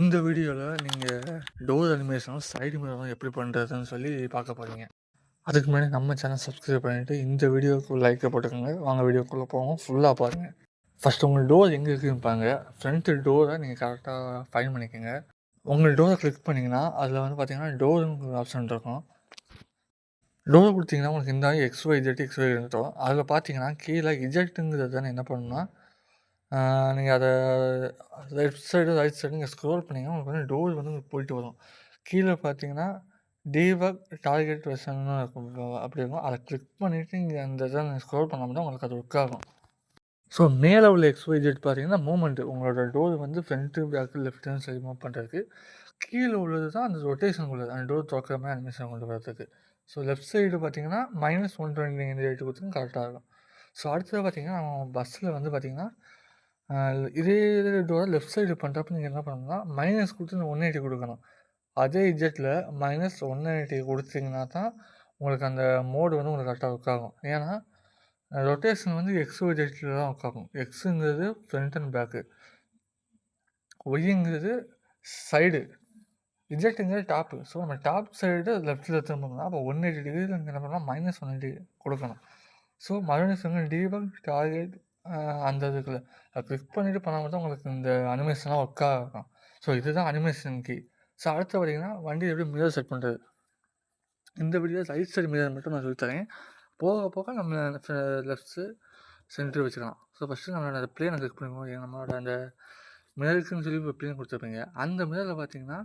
இந்த வீடியோவில் நீங்கள் டோர் அனிமேஷனும் சைடு மிரரும் எப்படி பண்ணுறதுன்னு சொல்லி பார்க்க போகிறீங்க. அதுக்கு முன்னாடி நம்ம சேனல் சப்ஸ்கிரைப் பண்ணிவிட்டு இந்த வீடியோவுக்கு லைக்கை போட்டுக்கோங்க. வாங்க வீடியோக்குள்ளே போவோம், ஃபுல்லாக பாருங்கள். ஃபஸ்ட்டு உங்கள் டோர் எங்கே இருக்குதுன்னு பாருங்க. ஃப்ரண்ட்டு டோரை நீங்கள் கரெக்டாக ஃபைன் பண்ணிக்கோங்க. உங்கள் டோரை கிளிக் பண்ணிங்கன்னா அதில் வந்து பார்த்தீங்கன்னா டோருன்னு ஒரு ஆப்ஷன் இருக்கும். டோர் கொடுத்தீங்கன்னா உங்களுக்கு இந்த XY இருக்கும். அதில் பார்த்தீங்கன்னா கீழே இஜெக்ட்டுங்கிறத என்ன பண்ணணும்னா நீங்கள் அதை லெஃப்ட் சைடு ரைட் சைடு நீங்கள் ஸ்க்ரோல் பண்ணிங்கன்னா உங்களுக்கு வந்து டோர் வந்து போயிட்டு வரும். கீழே பார்த்தீங்கன்னா டீபக் டார்கெட் வெர்ஷன்னு இருக்கும், அப்படி இருக்கும். அதை கிளிக் பண்ணிவிட்டு நீங்கள் அந்த இதை நீங்கள் ஸ்க்ரோல் பண்ணாமல் தான் உங்களுக்கு அது ஒர்க் ஆகும். ஸோ மேலே உள்ள XYZ பார்த்தீங்கன்னா மூமெண்ட்டு, உங்களோட டோர் வந்து ஃப்ரண்ட்டு பேக்கு லெஃப்ட்டுன்னு சரி மூவ் பண்ணுறதுக்கு. கீழே உள்ளது தான் அந்த ரொட்டேஷன் உள்ளது, அந்த டோர் திறக்கிற மாதிரி அனிமேஷன் கொண்டு வரதுக்கு. ஸோ லெஃப்ட் சைடு பார்த்தீங்கன்னா -120 கொடுத்துங்க கரெக்டாக இருக்கும். ஸோ அடுத்தது பார்த்தீங்கன்னா நம்ம பஸ்ஸில் வந்து பார்த்தீங்கன்னா இதே டோரை லெஃப்ட் சைடு பண்ணுறப்ப நீங்கள் என்ன பண்ணணும்னா மைனஸ் கொடுத்து 180 கொடுக்கணும். அதே இஜெட்டில் -180 கொடுத்தீங்கன்னா தான் உங்களுக்கு அந்த மோடு வந்து உங்களுக்கு கரெக்டாக ஒர்க் ஆகும். ஏன்னா ரொட்டேஷன் வந்து XYZல தான் ஒர்க் ஆகும். எக்ஸுங்கிறது ஃப்ரண்ட் அண்ட் பேக்கு, ஒய்ங்கிறது சைடு, இஜெட்டுங்கிறது டாப்பு. ஸோ நம்ம டாப் சைடு லெஃப்ட்டில் திரும்பணும்னா அப்போ 180 டிகிரியில் நீங்கள் என்ன பண்ணலாம் -180 கொடுக்கணும். ஸோ மறுபடியும் சொல்லுங்கள் டீபக் டார்கெட் அந்த இதுக்குள்ள அதை கிளிக் பண்ணிவிட்டு பண்ணாமல் தான் உங்களுக்கு இந்த அனிமேஷன்லாம் ஒர்க் ஆகும். ஸோ இதுதான் அனிமேஷன் கீ. ஸோ அடுத்து பார்த்தீங்கன்னா வண்டி எப்படி மிரர் செட் பண்ணுறது. இந்த வீடியோ ரைட் சைடு மிரர் மட்டும் நான் சொல்லித்தரேன். போக போக நம்ம லெஃப்ட்ஸு சென்டர் வச்சுக்கலாம். ஸோ ஃபஸ்ட்டு நம்மளோட அந்த பிளேனை கிளிக் பண்ணுவோம். நம்மளோட அந்த மிரருக்குன்னு சொல்லி ஒரு பிளேன் கொடுத்துருப்பீங்க. அந்த மிரரில் பார்த்தீங்கன்னா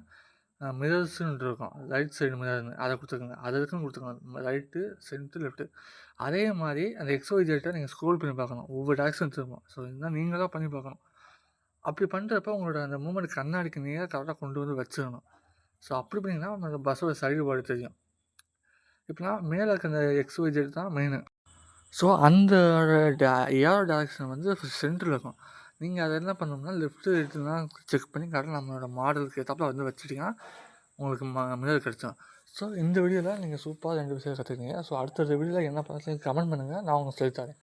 மிரர்ஸ்ன்னு இருக்கும், ரைட் சைடு மிரர்னு அதை கொடுத்துருக்குங்க. அது இருக்குன்னு கொடுத்துருக்கோங்க, ரைட்டு சென்ட்ரு லெஃப்ட்டு. அதே மாதிரி அந்த XYZ நீங்கள் ஸ்க்ரோல் பண்ணி பார்க்கணும், ஒவ்வொரு டேரக்ஷன் திரும்பும். ஸோ இதுதான் நீங்கள் தான் பண்ணி பார்க்கணும். அப்படி பண்ணுறப்ப உங்களோட அந்த மூமெண்ட் கண்ணாடிக்கு நேராக கரெக்டாக கொண்டு வந்து வச்சிடணும். ஸோ அப்படி பண்ணிங்கன்னா அந்த பஸ்ஸோட சைடு பாடு தெரியும். இப்போனா மேலே இருக்க அந்த XYZ தான் மெயினு. ஸோ அந்த ஏரோ டேரக்ஷன் வந்து சென்டரில் இருக்கும். நீங்கள் அதை என்ன பண்ணணும்னா லெஃப்ட்டு ரைட்டுலாம் செக் பண்ணி கரெக்டாக நம்மளோட மாடலுக்கு ஏற்றாப்புல வந்து வச்சுட்டிங்கன்னா உங்களுக்கு மிரர் கிடச்சிடும். ஸோ இந்த வீடியோவில் நீங்கள் சூப்பராக 2 விஷயம் கற்றுக்கிங்க. ஸோ அடுத்த வீடியோவில் என்ன பண்ணி கமெண்ட் பண்ணுங்கள், நான் உங்களுக்கு சொல்லித்தரேன்.